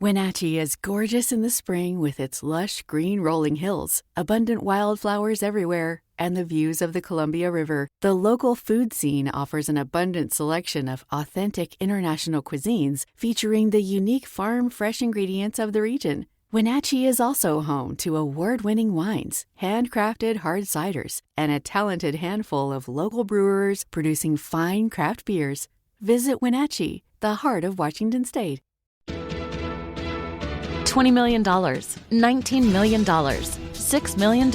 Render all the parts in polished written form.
Wenatchee is gorgeous in the spring with its lush green rolling hills, abundant wildflowers everywhere, and the views of the Columbia River. The local food scene offers an abundant selection of authentic international cuisines featuring the unique farm-fresh ingredients of the region. Wenatchee is also home to award-winning wines, handcrafted hard ciders, and a talented handful of local brewers producing fine craft beers. Visit Wenatchee, the heart of Washington State. $20 million, $19 million, $6 million.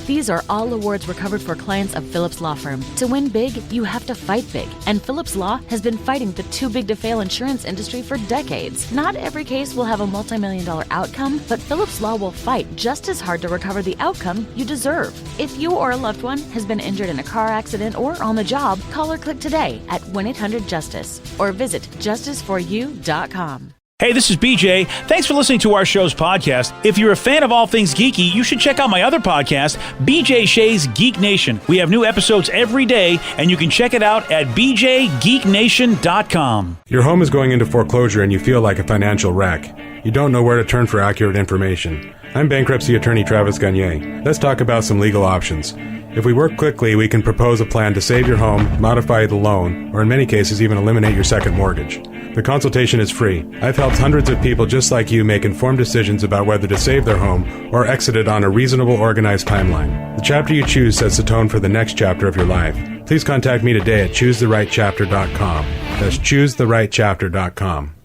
These are all awards recovered for clients of Phillips Law Firm. To win big, you have to fight big. And Phillips Law has been fighting the too-big-to-fail insurance industry for decades. Not every case will have a multi-million-dollar outcome, but Phillips Law will fight just as hard to recover the outcome you deserve. If you or a loved one has been injured in a car accident or on the job, call or click today at 1-800-JUSTICE or visit justiceforyou.com. Hey, this is BJ. Thanks for listening to our show's podcast. If you're a fan of all things geeky, you should check out my other podcast, BJ Shea's Geek Nation. We have new episodes every day, and you can check it out at bjgeeknation.com. Your home is going into foreclosure and you feel like a financial wreck. You don't know where to turn for accurate information. I'm bankruptcy attorney Travis Gagne. Let's talk about some legal options. If we work quickly, we can propose a plan to save your home, modify the loan, or in many cases even eliminate your second mortgage. The consultation is free. I've helped hundreds of people just like you make informed decisions about whether to save their home or exit it on a reasonable, organized timeline. The chapter you choose sets the tone for the next chapter of your life. Please contact me today at choosetherightchapter.com. That's choosetherightchapter.com.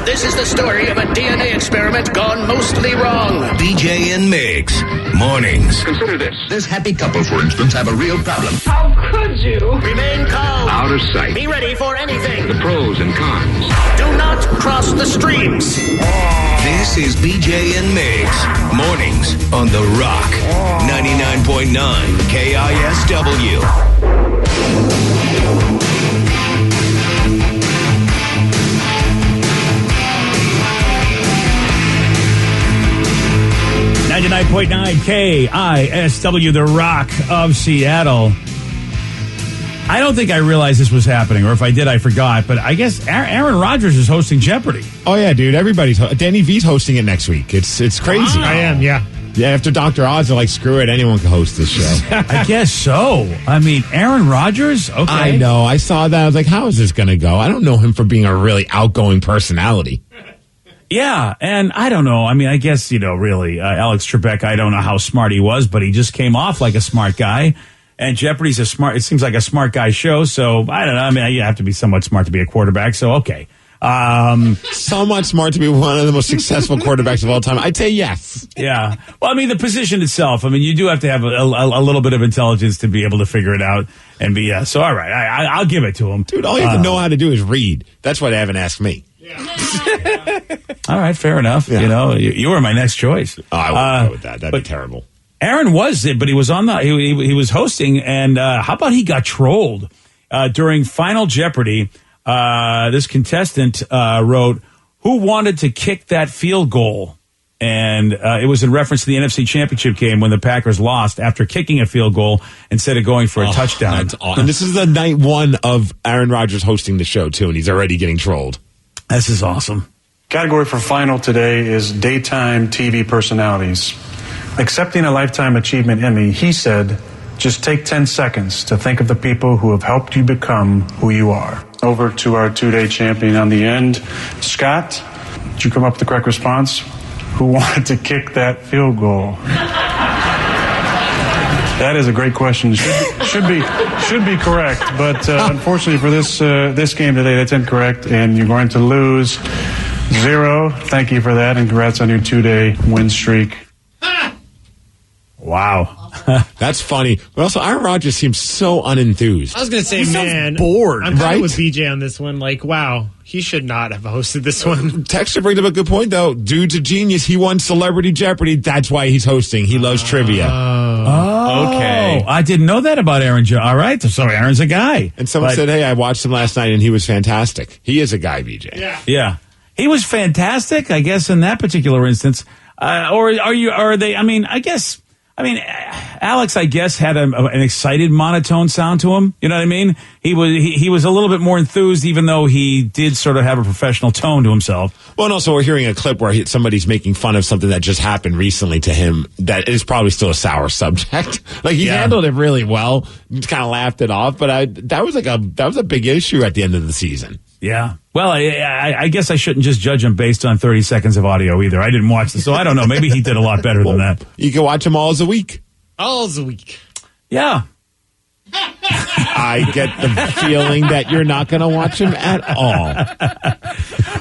This is the story of a DNA experiment gone mostly wrong. BJ and Migs. Mornings. Consider this. This happy couple, for instance, have a real problem. How could you? Remain calm. Out of sight. Be ready for anything. The pros and cons. Do not cross the streams. This is BJ and Migs. Mornings on The Rock. 99.9 KISW. 99.9 KISW, The Rock of Seattle. I don't think I realized this was happening, or if I did, I forgot. But I guess Aaron Rodgers is hosting Jeopardy. Oh, yeah, dude. Danny V's hosting it next week. It's crazy. I am, yeah. Yeah, after Dr. Oz, they're like, screw it, anyone can host this show. I guess so. I mean, Aaron Rodgers? Okay. I know. I saw that. I was like, how is this going to go? I don't know him for being a really outgoing personality. Yeah, and I don't know. I mean, I guess, really, Alex Trebek, I don't know how smart he was, but he just came off like a smart guy. And Jeopardy's it seems like a smart guy show, so I don't know. I mean, you have to be somewhat smart to be a quarterback, so okay. Somewhat smart to be one of the most successful quarterbacks of all time. I'd say yes. Yeah. Well, I mean, the position itself, I mean, you do have to have a little bit of intelligence to be able to figure it out and be, so all right, I'll give it to him. Dude, all you have to know how to do is read. That's why they haven't asked me. All right, fair enough. Yeah. You were my next choice. Oh, I wouldn't go with that. That'd be terrible. Aaron was it, but he was on he was hosting, and how about he got trolled during Final Jeopardy? This contestant wrote, "Who wanted to kick that field goal?" And it was in reference to the NFC Championship game when the Packers lost after kicking a field goal instead of going for a touchdown. That's awesome. And this is the night one of Aaron Rodgers hosting the show, too, and he's already getting trolled. This is awesome. Category for final today is daytime TV personalities. Accepting a Lifetime Achievement Emmy, he said, just take 10 seconds to think of the people who have helped you become who you are. Over to our two-day champion on the end. Scott, did you come up with the correct response? Who wanted to kick that field goal? That is a great question. Should be correct, but unfortunately for this game today, that's incorrect, and you're going to lose 0. Thank you for that, and congrats on your 2-day win streak. Wow. That's funny. But also, Aaron Rodgers seems so unenthused. I was going to say, man, bored. I'm kind of with BJ on this one. Like, wow, he should not have hosted this one. Texter brings up a good point, though. Dude's a genius. He won Celebrity Jeopardy. That's why he's hosting. He loves trivia. Oh, okay. I didn't know that about Aaron. All right, so Aaron's a guy. And someone said, hey, I watched him last night, and he was fantastic. He is a guy, BJ. Yeah. He was fantastic, I guess, in that particular instance. Or are they? I mean, I guess I mean, Alex, I guess, had an excited monotone sound to him. You know what I mean? He was a little bit more enthused, even though he did sort of have a professional tone to himself. Well, and also we're hearing a clip where somebody's making fun of something that just happened recently to him that is probably still a sour subject. Like, he handled it really well, just kind of laughed it off, but that was a big issue at the end of the season. Yeah. Well, I guess I shouldn't just judge him based on 30 seconds of audio either. I didn't watch this, so I don't know. Maybe he did a lot better than that. You can watch him all as a week. All as a week. Yeah. I get the feeling that you're not going to watch him at all.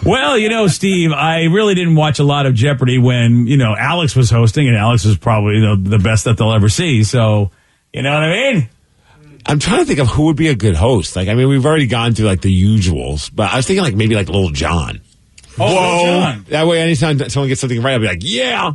Well, Steve, I really didn't watch a lot of Jeopardy when, Alex was hosting, and Alex was probably the best that they'll ever see. So, you know what I mean? I'm trying to think of who would be a good host. Like, I mean, we've already gone through, like, the usuals, but I was thinking, maybe Little John. Oh, Little John. That way, anytime someone gets something right, I'll be like, yeah.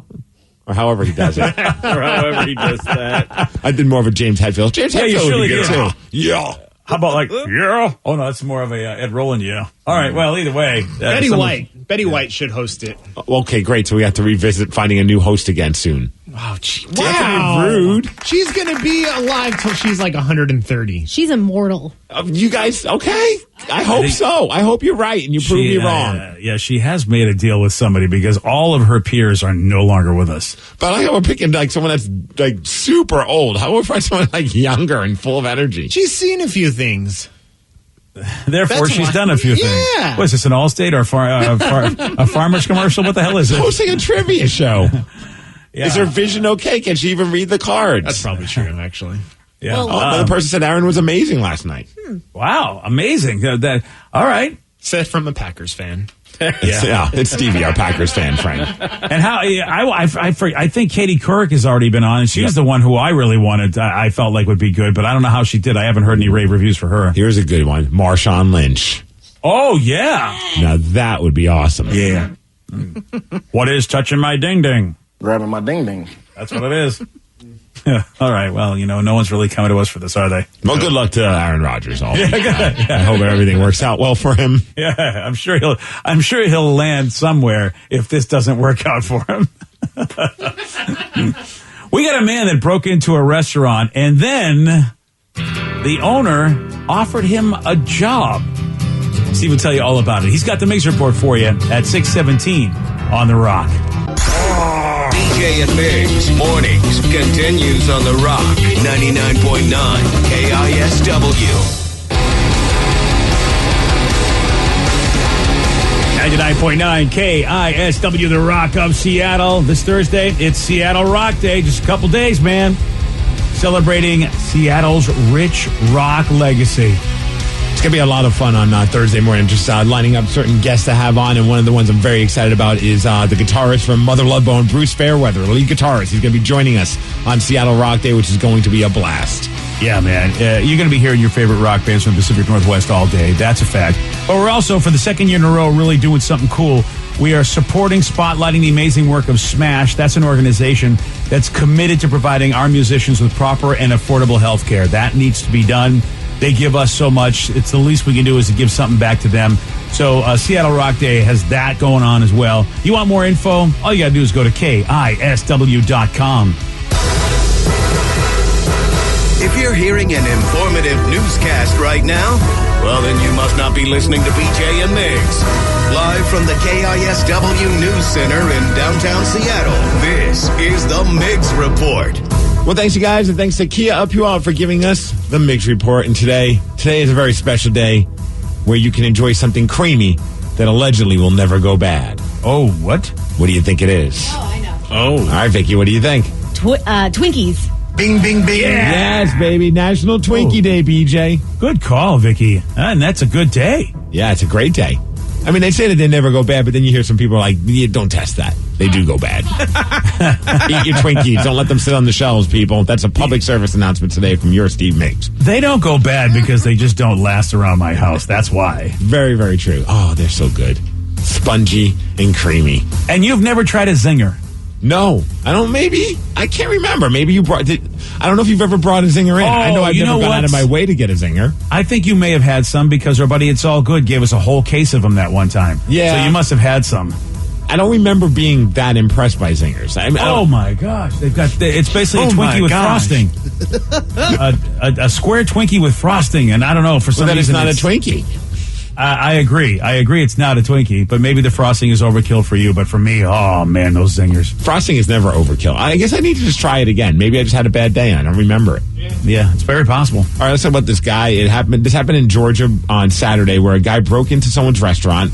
Or however he does it. Or however he does that. I did more of a James Hetfield. James Hetfield you surely would be good, did. too. Yeah. How about yeah? Oh, no, that's more of a Ed Roland, yeah. All right, well, either way. Betty White should host it. Okay, great. So we have to revisit finding a new host again soon. Oh, gee. Wow. That's rude. She's going to be alive till she's like 130. She's immortal. You guys, okay? I hope so. I hope you're right and you prove me wrong. Yeah, she has made a deal with somebody because all of her peers are no longer with us. But I think we're picking someone that's super old. How would we find someone younger and full of energy? She's seen a few things. Therefore, she's done a few things. Yeah. What is this, an Allstate or a farmer's commercial? What the hell is it? Hosting a trivia show. Yeah. Is her vision okay? Can she even read the cards? That's probably true, actually. Yeah. Well, Another person said Aaron was amazing last night. Wow, amazing. All right. Said from a Packers fan. It's Stevie, our Packers fan, Frank. And how I think Katie Couric has already been on, and she's the one who I really wanted. I felt like would be good, but I don't know how she did. I haven't heard any rave reviews for her. Here's a good one: Marshawn Lynch. Oh yeah, now that would be awesome. Yeah. What is touching my ding ding? Grabbing my ding ding. That's what it is. All right. Well, no one's really coming to us for this, are they? Well, good luck to Aaron Rodgers. I Yeah. hope everything works out well for him. Yeah, I'm sure he'll land somewhere if this doesn't work out for him. We got a man that broke into a restaurant and then the owner offered him a job. Steve will tell you all about it. He's got the Mix Report for you at 6:17 on The Rock. BJ and Migs mornings continues on The Rock 99.9 KISW. 99.9 KISW, The Rock of Seattle. This Thursday, it's Seattle Rock Day. Just a couple days, man. Celebrating Seattle's rich rock legacy. It's going to be a lot of fun on Thursday morning, just lining up certain guests to have on. And one of the ones I'm very excited about is the guitarist from Mother Love Bone, Bruce Fairweather, the lead guitarist. He's going to be joining us on Seattle Rock Day, which is going to be a blast. Yeah, man. You're going to be hearing your favorite rock bands from the Pacific Northwest all day. That's a fact. But we're also, for the second year in a row, really doing something cool. We are supporting, spotlighting the amazing work of Smash. That's an organization that's committed to providing our musicians with proper and affordable health care. That needs to be done. They give us so much. It's the least we can do is to give something back to them. So Seattle Rock Day has that going on as well. You want more info? All you got to do is go to KISW.com. If you're hearing an informative newscast right now, well, then you must not be listening to BJ and Migs. Live from the KISW News Center in downtown Seattle, this is the Migs Report. Well, thanks, you guys, and thanks to Kia Up You Out for giving us the Migs Report. And today is a very special day where you can enjoy something creamy that allegedly will never go bad. Oh, what? What do you think it is? Oh, I know. Oh. All right, Vicky, what do you think? Twinkies. Bing, bing, bing. Yeah. Yes, baby. National Twinkie Day, BJ. Good call, Vicky. And that's a good day. Yeah, it's a great day. I mean, they say that they never go bad, but then you hear some people like, yeah, don't test that. They do go bad. Eat your Twinkies. Don't let them sit on the shelves, people. That's a public service announcement today from your Steve Miggs. They don't go bad because they just don't last around my house. That's why. Very, very true. Oh, they're so good. Spongy and creamy. And you've never tried a zinger? No. I can't remember. Maybe you brought it. I don't know if you've ever brought a zinger in. I know I've never gone out of my way to get a zinger. I think you may have had some because our buddy It's All Good gave us a whole case of them that one time. Yeah. So you must have had some. I don't remember being that impressed by zingers. Oh my gosh, it's basically a Twinkie with frosting, a square Twinkie with frosting, and I don't know for some reason it's not a Twinkie. I agree. It's not a Twinkie, but maybe the frosting is overkill for you. But for me, oh man, those zingers. Frosting is never overkill. I guess I need to just try it again. Maybe I just had a bad day and I don't remember it. Yeah, it's very possible. All right, let's talk about this guy. This happened in Georgia on Saturday, where a guy broke into someone's restaurant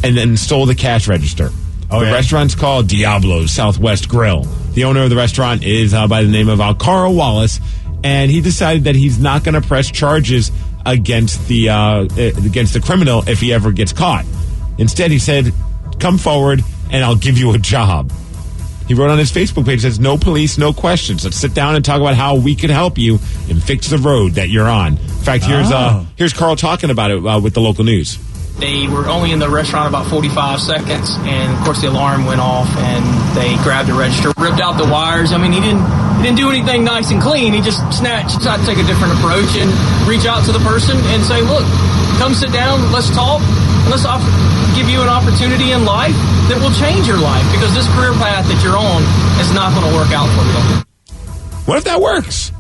and then stole the cash register. The restaurant's called Diablo's Southwest Grill. The owner of the restaurant is by the name of Carl Wallace, and he decided that he's not going to press charges against the criminal if he ever gets caught. Instead, he said, "Come forward, and I'll give you a job." He wrote on his Facebook page, says, "No police, no questions. Let's sit down and talk about how we can help you and fix the road that you're on." In fact, here's Carl talking about it with the local news. They were only in the restaurant about 45 seconds, and of course the alarm went off, and they grabbed the register, ripped out the wires. I mean, he didn't do anything nice and clean. He just decided to take a different approach and reach out to the person and say, "Look, come sit down, let's talk, and let's give you an opportunity in life that will change your life, because this career path that you're on is not going to work out for you." What if that works?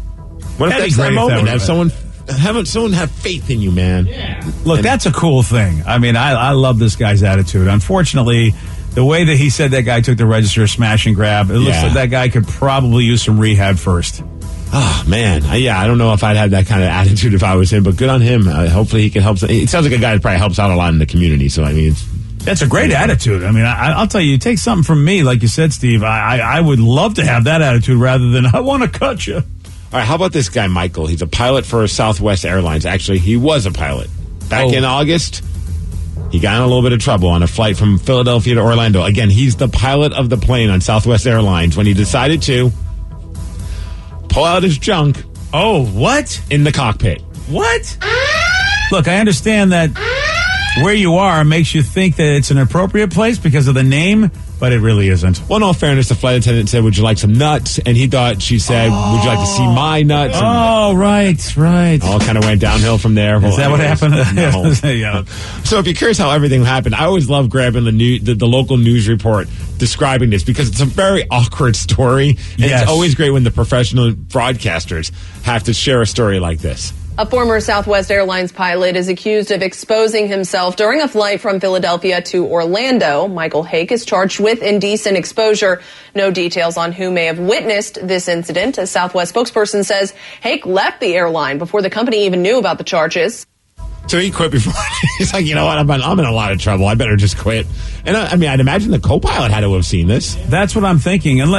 What if that's that moment? Have someone have faith in you, man. Yeah. Look, that's a cool thing. I mean, I love this guy's attitude. Unfortunately, the way that he said that guy took the register, smash and grab, it looks like that guy could probably use some rehab first. Oh, man. I don't know if I'd have that kind of attitude if I was him, but good on him. Hopefully he can help. It sounds like a guy that probably helps out a lot in the community. So, I mean, that's a great attitude. I mean, I'll tell you, take something from me, like you said, Steve. I would love to have that attitude rather than, "I want to cut you." All right, how about this guy, Michael? He's a pilot for Southwest Airlines. Actually, he was a pilot. Back in August, he got in a little bit of trouble on a flight from Philadelphia to Orlando. Again, he's the pilot of the plane on Southwest Airlines when he decided to pull out his junk. Oh, what? In the cockpit. What? Look, I understand that where you are makes you think that it's an appropriate place because of the name, but it really isn't. Well, in all fairness, the flight attendant said, "Would you like some nuts?" And he thought she said, "Would you like to see my nuts?" And right. All kind of went downhill from there. Is that what happened? No. Yeah. So if you're curious how everything happened, I always love grabbing the local news report describing this, because it's a very awkward story. And it's always great when the professional broadcasters have to share a story like this. A former Southwest Airlines pilot is accused of exposing himself during a flight from Philadelphia to Orlando. Michael Hake is charged with indecent exposure. No details on who may have witnessed this incident. A Southwest spokesperson says Hake left the airline before the company even knew about the charges. So he quit before. He's like, "You know what? I'm in a lot of trouble. I better just quit." And I mean, I'd imagine the co-pilot had to have seen this. That's what I'm thinking. And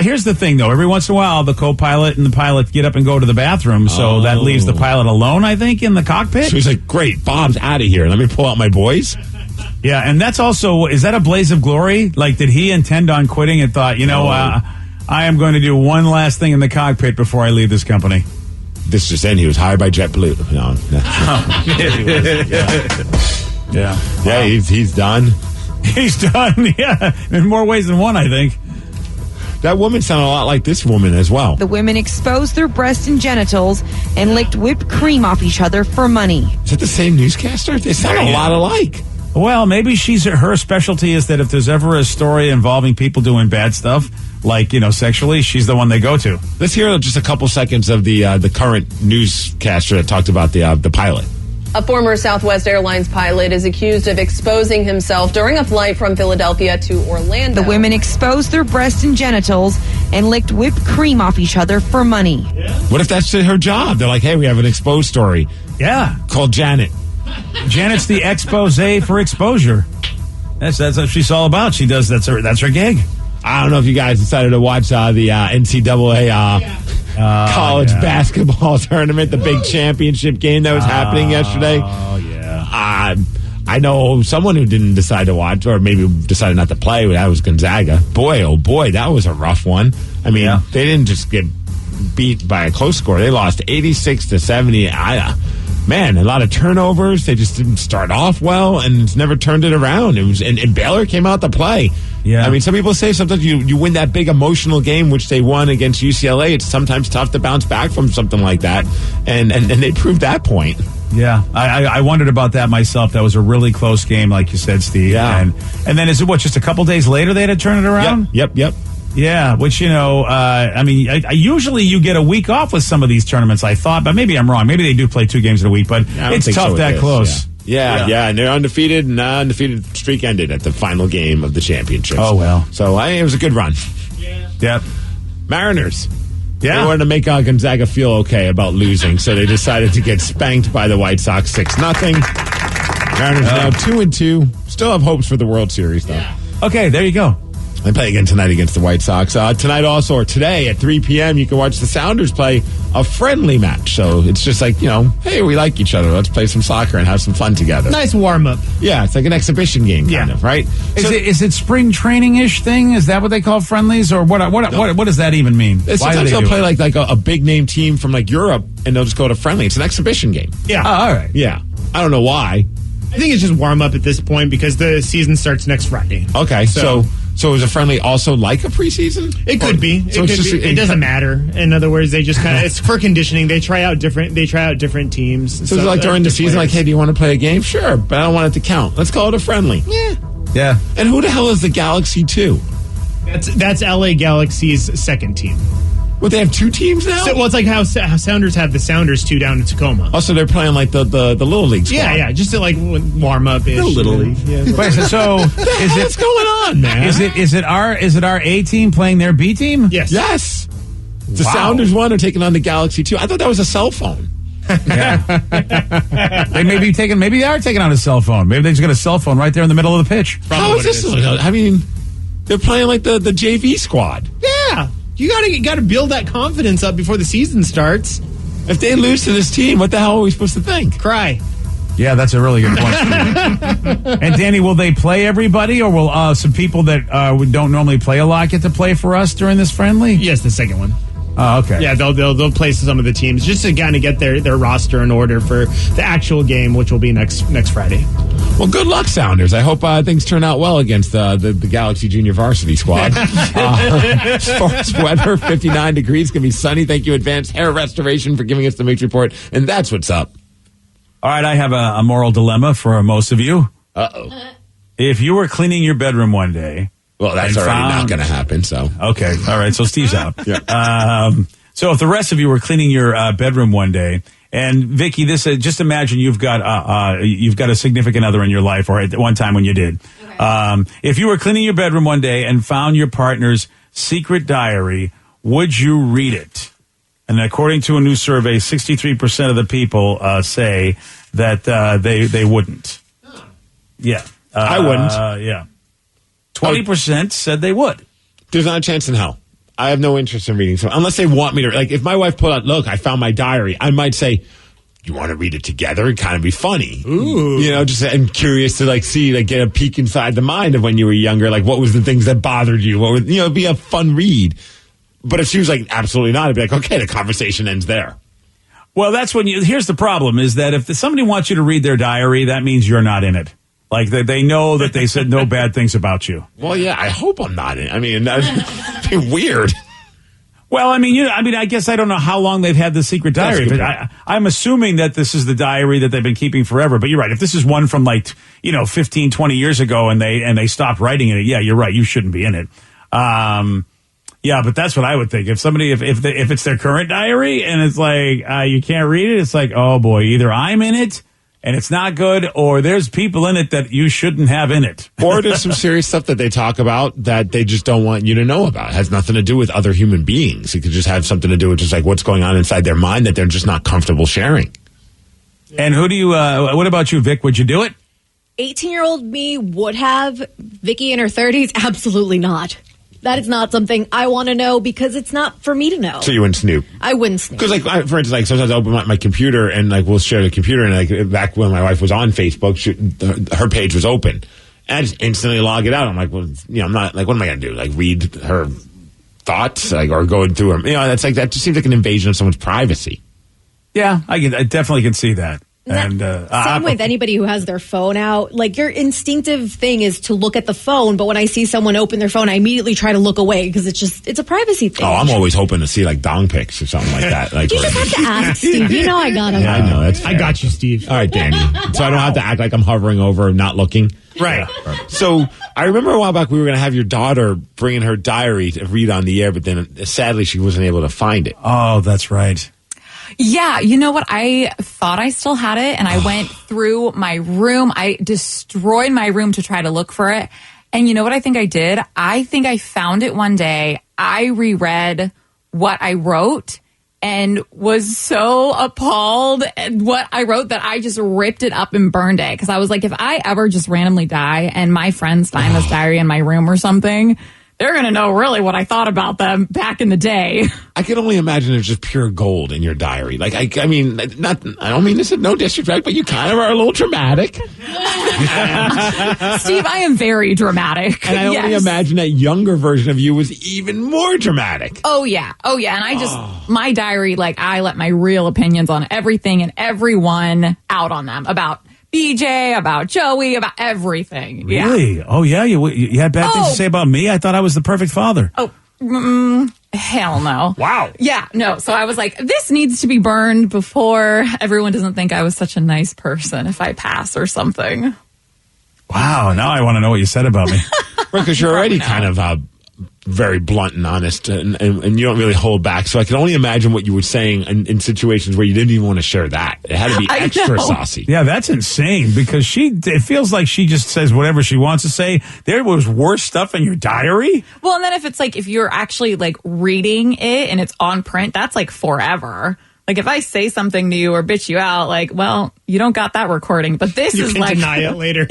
here's the thing, though. Every once in a while, the co-pilot and the pilot get up and go to the bathroom, so that leaves the pilot alone, I think, in the cockpit. So he's like, "Great, Bob's out of here. Let me pull out my boys." Yeah, and that's also, is that a blaze of glory? Like, did he intend on quitting and thought, I am going to do one last thing in the cockpit before I leave this company? This just in, he was hired by JetBlue. No. Yeah, he's done. He's done, yeah. In more ways than one, I think. That woman sounded a lot like this woman as well. The women exposed their breasts and genitals and licked whipped cream off each other for money. Is that the same newscaster? They sound a lot alike. Well, maybe her specialty is that if there's ever a story involving people doing bad stuff, like, sexually, she's the one they go to. Let's hear just a couple seconds of the current newscaster that talked about the pilot. A former Southwest Airlines pilot is accused of exposing himself during a flight from Philadelphia to Orlando. The women exposed their breasts and genitals and licked whipped cream off each other for money. What if that's her job? They're like, "Hey, we have an exposed story." Yeah. Called Janet. Janet's the expose for exposure. That's what she's all about. She does. That's her gig. I don't know if you guys decided to watch the NCAA college basketball tournament, the big championship game that was happening yesterday. Oh, yeah. I know someone who didn't decide to watch, or maybe decided not to play. That was Gonzaga. Boy, oh boy, that was a rough one. I mean, they didn't just get beat by a close score. They lost 86-70. man, a lot of turnovers. They just didn't start off well and never turned it around. It was, and Baylor came out to play. Yeah. I mean, some people say sometimes you win that big emotional game, which they won against UCLA. It's sometimes tough to bounce back from something like that. And they proved that point. Yeah, I wondered about that myself. That was a really close game, like you said, Steve. Yeah. And then is it just a couple days later they had to turn it around? Yep. Yeah, which, I mean, I usually you get a week off with some of these tournaments, I thought, but maybe I'm wrong. Maybe they do play 2 games in a week, but it's tough that close. Yeah, and they're undefeated, and undefeated streak ended at the final game of the championship. Oh, well. So it was a good run. Yep. Mariners. Yeah. They wanted to make Gonzaga feel okay about losing, so they decided to get spanked by the White Sox 6-0. Mariners now 2-2. Still have hopes for the World Series, though. Okay, there you go. They play again tonight against the White Sox. Tonight also, or today at 3 p.m., you can watch the Sounders play a friendly match. So it's just like, hey, we like each other. Let's play some soccer and have some fun together. Nice warm-up. Yeah, it's like an exhibition game, kind of, right? Is it spring training-ish thing? Is that what they call friendlies? Or what does that even mean? Sometimes they'll play like a big-name team from like Europe, and they'll just go to friendly. It's an exhibition game. Yeah. Oh, all right. Yeah. I don't know why. I think it's just warm-up at this point because the season starts next Friday. Okay, So is a friendly also like a preseason? It could be. It doesn't matter. In other words, they just kind of it's for conditioning. They try out different teams. So it's like during the season, like, hey, do you want to play a game? Sure, but I don't want it to count. Let's call it a friendly. Yeah. And who the hell is the Galaxy 2? That's LA Galaxy's second team. Well, they have 2 teams now? So, it's like how Sounders have the Sounders 2 down in Tacoma. Oh, so they're playing like the Little League squad. Yeah, just to like warm up. The Little League. Yeah. Wait, so what's going on, man? Is it our A team playing their B team? Yes. The Sounders 1 are taking on the Galaxy 2. I thought that was a cell phone. Yeah. Maybe they are taking on a cell phone. Maybe they just got a cell phone right there in the middle of the pitch. How is this? I mean, they're playing like the JV squad. Yeah. You gotta build that confidence up before the season starts. If they lose to this team, what the hell are we supposed to think? Cry. Yeah, that's a really good point. And Danny, will they play everybody, or will some people that don't normally play a lot get to play for us during this friendly? Yes, the second one. Oh, okay. Yeah, they'll play some of the teams just to kind of get their roster in order for the actual game, which will be next Friday. Well, good luck, Sounders. I hope things turn out well against the Galaxy Junior Varsity squad. As far as weather, 59 degrees, going to be sunny. Thank you, Advanced Hair Restoration, for giving us the Mix Report. And that's what's up. All right, I have a moral dilemma for most of you. Uh-oh. If you were cleaning your bedroom one day... Well, that's already not going to happen, so... Okay, all right, so Steve's out. Yeah. So if the rest of you were cleaning your bedroom one day... And Vicky, this just imagine you've got a significant other in your life, or at one time when you did. Okay. If you were cleaning your bedroom one day and found your partner's secret diary, would you read it? And according to a new survey, 63% of the people say that they wouldn't. Yeah, I wouldn't. Yeah, 20% said they would. There's not a chance in hell. I have no interest in reading. So unless they want me to, like, if my wife pulled out, look, I found my diary, I might say, you want to read it together? It'd kind of be funny. Ooh. Just I'm curious to get a peek inside the mind of when you were younger. Like, what was the things that bothered you? What would, it'd be a fun read. But if she was like, absolutely not, I'd be like, okay, the conversation ends there. Well, that's when here's the problem is that if somebody wants you to read their diary, that means you're not in it. Like, they know that they said no bad things about you. Well, yeah, I hope I'm not in it. I mean, that'd be weird. Well, I guess I don't know how long they've had the secret diary. But I'm assuming that this is the diary that they've been keeping forever. But you're right. If this is one from 15, 20 years ago and they stopped writing in it, yeah, you're right. You shouldn't be in it. Yeah, but that's what I would think. If somebody, if it's their current diary and it's like, you can't read it, it's like, oh boy, either I'm in it and it's not good, or there's people in it that you shouldn't have in it. Or there's some serious stuff that they talk about that they just don't want you to know about. It has nothing to do with other human beings. It could just have something to do with just like what's going on inside their mind that they're just not comfortable sharing. And who do you, what about you, Vic? Would you do it? 18-year-old me would have. Vicky in her 30s, absolutely not. That is not something I want to know because it's not for me to know. So you wouldn't snoop? I wouldn't snoop. Because, for instance, sometimes I open my computer and, we'll share the computer. And, back when my wife was on Facebook, her page was open. And I just instantly log it out. I'm like, well, I'm not, what am I going to do? Read her thoughts? Or go through them? That just seems like an invasion of someone's privacy. Yeah, I definitely can see that. And Same with anybody who has their phone out. Like, your instinctive thing is to look at the phone, but when I see someone open their phone, I immediately try to look away because it's a privacy thing. Oh, I'm always hoping to see like dong pics or something like that. Like, you just have to ask, Steve. You know I got him. Yeah, I know. That's fair. I got you, Steve. All right, Danny. So I don't have to act like I'm hovering over, not looking. Right. So I remember a while back we were going to have your daughter bring in her diary to read on the air, but then sadly she wasn't able to find it. Oh, that's right. Yeah, you know what? I thought I still had it, and I went through my room. I destroyed my room to try to look for it. And you know what I think I did? I think I found it one day. I reread what I wrote and was so appalled at what I wrote that I just ripped it up and burned it. Because I was like, if I ever just randomly die and my friends find this diary in my room or something, they're going to know really what I thought about them back in the day. I can only imagine there's just pure gold in your diary. Like, I mean, I don't mean this is no disrespect, but you kind of are a little dramatic. Steve, I am very dramatic. And I only imagine that younger version of you was even more dramatic. Oh, yeah. And I just, my diary, like, I let my real opinions on everything and everyone out on them about BJ, about Joey, about everything. Really? Yeah. Oh, yeah? You had bad things to say about me? I thought I was the perfect father. Oh, hell no. Wow. Yeah, no. So I was like, this needs to be burned before everyone doesn't think I was such a nice person if I pass or something. Wow. Now I want to know what you said about me. Because you're already kind of very blunt and honest, and you don't really hold back. So I can only imagine what you were saying in situations where you didn't even want to share that. It had to be extra saucy. Yeah, that's insane because it feels like she just says whatever she wants to say. There was worse stuff in your diary? Well, and then if you're actually like reading it and it's on print, that's like forever. Like, if I say something to you or bitch you out, like, well, you don't got that recording. But this you is can like deny it later.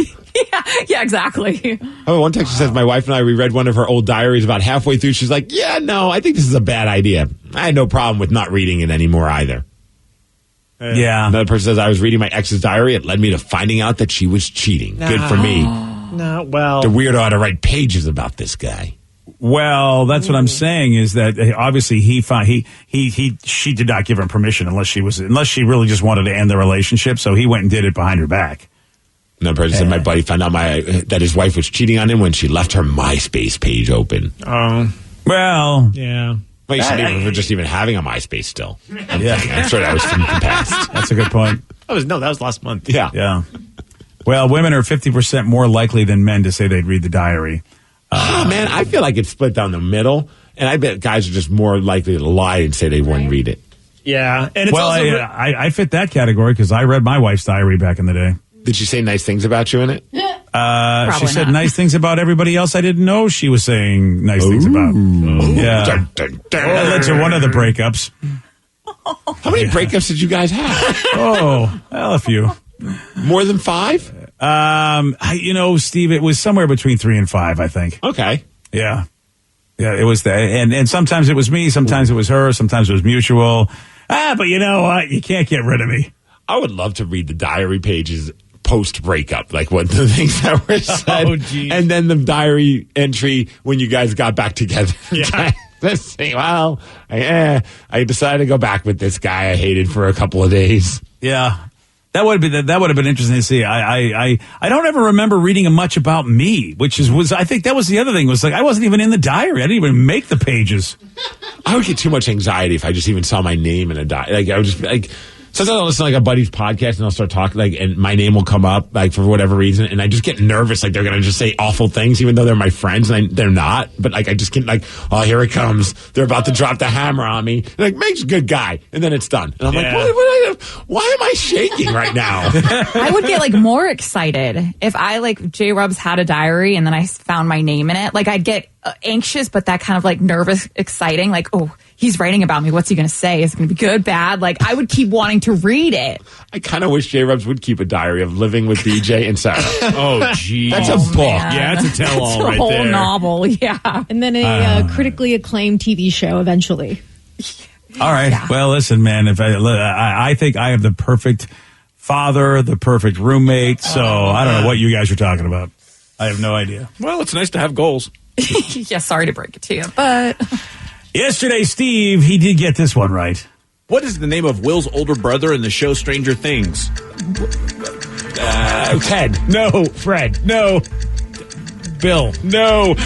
yeah, exactly. Oh, one text says, my wife and I reread one of her old diaries about halfway through. She's like, yeah, no, I think this is a bad idea. I had no problem with not reading it anymore either. Yeah. Another person says, I was reading my ex's diary. It led me to finding out that she was cheating. Good for me. No, well. The weirdo had to write pages about this guy. Well, that's what I'm saying is that obviously she did not give him permission unless she really just wanted to end the relationship. So he went and did it behind her back. Another person said, my buddy found out that his wife was cheating on him when she left her MySpace page open. Well, yeah. Well, you shouldn't even just even having a MySpace still. I'm sure that was from the past. That's a good point. That was last month. Yeah. Yeah. Well, women are 50% more likely than men to say they'd read the diary. Man, I feel like it's split down the middle, and I bet guys are just more likely to lie and say they wouldn't read it. Yeah, and it's I fit that category because I read my wife's diary back in the day. Did she say nice things about you in it? She said nice things about everybody else I didn't know she was saying nice things about. Yeah. That led to one of the breakups. How many breakups did you guys have? Oh, well, a few. More than 5? Steve, it was somewhere between 3 and 5, I think. Okay. Yeah. Yeah, it was that. And sometimes it was me, sometimes it was her, sometimes it was mutual. But you know what? You can't get rid of me. I would love to read the diary pages post-breakup, like what the things that were said. Oh, geez. And then the diary entry when you guys got back together. Yeah. Let's see. Well, I decided to go back with this guy I hated for a couple of days. Yeah. That would have been interesting to see. I don't ever remember reading much about me, which was I think that was the other thing, was like I wasn't even in the diary. I didn't even make the pages. I would get too much anxiety if I just even saw my name in a diary. Like I would just like sometimes I'll listen to like a buddy's podcast and I'll start talking and my name will come up like for whatever reason and I just get nervous like they're gonna just say awful things even though they're my friends and they're not. But like I just get like, oh, here it comes. They're about to drop the hammer on me. And like Meg's a good guy, and then it's done. And I'm like, why am I shaking right now? I would get like more excited if I like J Rubs had a diary and then I found my name in it. Like I'd get anxious, but that kind of like nervous, exciting. Like, oh, he's writing about me. What's he going to say? Is it going to be good, bad? Like I would keep wanting to read it. I kind of wish J Rubs would keep a diary of living with BJ and Sarah. Oh, geez. That's a book. Man. Yeah, that's a tell-all right whole there. novel, yeah. And then a critically acclaimed TV show eventually. All right. Yeah. Well, listen, man, if I think I have the perfect father, the perfect roommate, so I don't know what you guys are talking about. I have no idea. Well, it's nice to have goals. Yeah, sorry to break it to you, but... Yesterday, Steve, he did get this one right. What is the name of Will's older brother in the show Stranger Things? Ted. No. Fred. No. Bill. No.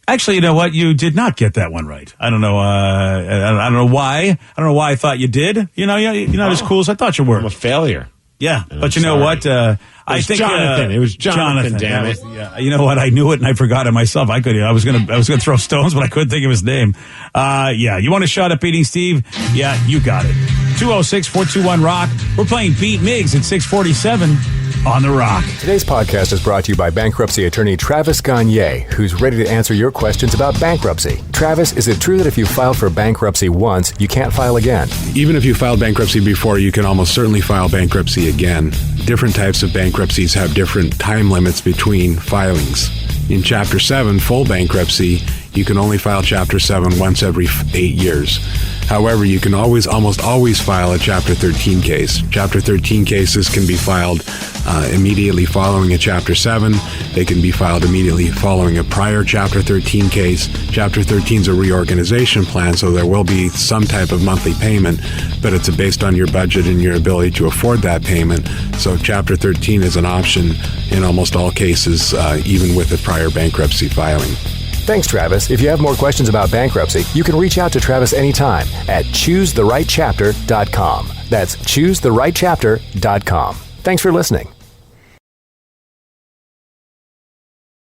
Actually, you know what? You did not get that one right. I don't know. I don't know why. I don't know why I thought you did. You're not as cool as I thought you were. I'm a failure. Yeah, And but I'm you know sorry. what? I think Jonathan. It was Jonathan. Damn it! You know what? I knew it and I forgot it myself. I was gonna throw stones, but I couldn't think of his name. Yeah, you want a shot at beating Steve? Yeah, you got it. 206-421-ROCK. We're playing Beat Miggs at 647 on the Rock. Today's podcast is brought to you by bankruptcy attorney Travis Gagne, who's ready to answer your questions about bankruptcy. Travis, is it true that if you filed for bankruptcy once, you can't file again? Even if you filed bankruptcy before, you can almost certainly file bankruptcy again. Different types of bankruptcies have different time limits between filings. In Chapter 7, full bankruptcy, you can only file Chapter 7 once every 8 years. However, you can almost always file a Chapter 13 case. Chapter 13 cases can be filed immediately following a Chapter 7. They can be filed immediately following a prior Chapter 13 case. Chapter 13 is a reorganization plan, so there will be some type of monthly payment, but it's based on your budget and your ability to afford that payment. So Chapter 13 is an option in almost all cases, even with a prior bankruptcy filing. Thanks, Travis. If you have more questions about bankruptcy, you can reach out to Travis anytime at choosetherightchapter.com. That's choosetherightchapter.com. Thanks for listening.